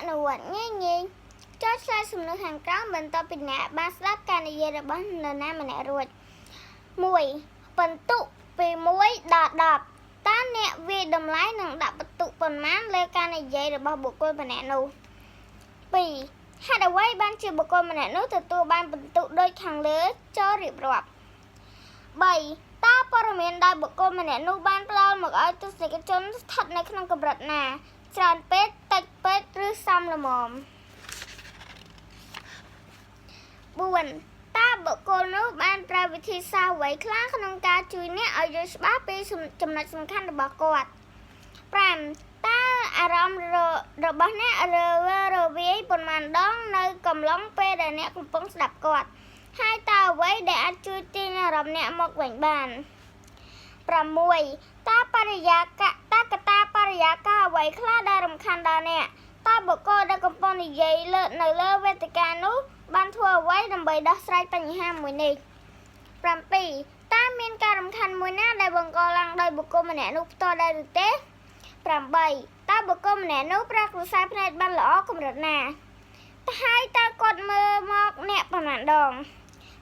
អនុវត្តងាយចូលឆ្លើយសំណួរខាងក្រោមបន្ទាប់ពីអ្នកបានស្ដាប់ការនិយាយរបស់នរណាម្នាក់រួច 1. បន្ទុកពី1ដល់10តើអ្នកវាយតម្លៃនិងដាក់បន្ទុកប៉ុន្មានលើការនិយាយរបស់បុគ្គលម្នាក់នោះ 2. ហេតុអ្វីបានជាបុគ្គលម្នាក់នោះទទួលបានបន្ទុកដូចខាងលើចូលរៀបរាប់ 3. តើព័ត៌មានដែលបុគ្គលម្នាក់នោះបានផ្ដល់មកឲ្យទស្សនិកជនស្ថិតនៅក្នុងកម្រិតណាច្រើនពេកតិចពេកឬសមល្មម 4. តើបុគ្គលនោះបានប្រើវិធីសាស្ត្រអ្វីខ្លះក្នុងការជួយអ្នកឲ្យយល់ច្បាស់ពីចំណុចសំខាន់របស់គាត់ 5. តើអារម្មណ៍របស់អ្នករវាយប៉ុន្មានដងនៅកំឡុងពេលដែលអ្នកកំពុងស្ដាប់គាត់ហើយតើអ្វីដែលអាចជួយទាញអារម្មណ៍អ្នកមកវិញបាន 6. តើកត្តាបរិយាកាសអ្វីខ្លះដែលរំខានដល់អ្នកតើបុគ្គលដែលកំពុងនិយាយនៅលើវេទិកានោះបានធ្វើអ្វីដើម្បីដោះស្រាយបញ្ហាមួយនេះ 7. តើមានការរំខានមួយណាដែលបង្កឡើងដោយបុគ្គលម្នាក់នោះផ្ទាល់ដែរឬទេ 8. តើបុគ្គលម្នាក់នោះប្រើខ្សែភ្នែកបានល្អកម្រិតណាហើយតើគាត់មើលមកអ្នកប៉ុន្មានដង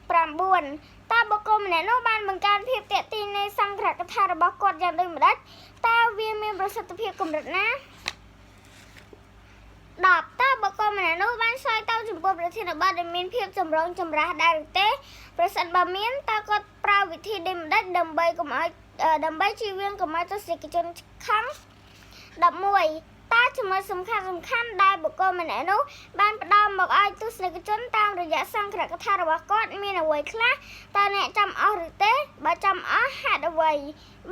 9. តើបុគ្គលម្នាក់នោះបានបង្កើនភាពទាក់ទាញនៃសង្ឃកថារបស់គាត់យ៉ាងដូចម្តេចតើវាមានប្រសិទ្ធភាពកម្រិតណា 10. តើបុគ្គលម្នាក់នោះបានឆ្លើយតបចំពោះប្រធានបទដែលមានភាពចម្រូងចម្រាសដែរឬទេប្រសិនបើមានតើគាត់ប្រើវិធីដូចម្តេចដើម្បីជៀសវាងកុំឲ្យទស្សនិកជនខឹង 11. តើចំណុចសំខាន់ដែលបុគ្គលម្នាក់នោះបានផ្ដល់មកឲ្យទស្សនិកជនតាមរយៈសង្ឃកថារបស់គាត់មានអ្វីខ្លះតើអ្នកចាំអស់ឬទេបើចាំអស់ហេតុអ្វី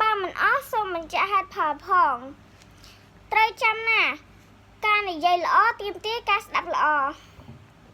បើមិនអស់សូមបញ្ជាក់ហេតុផលផងត្រូវចាំណាការនិយាយល្អទាមទារការស្ដាប់ល្អ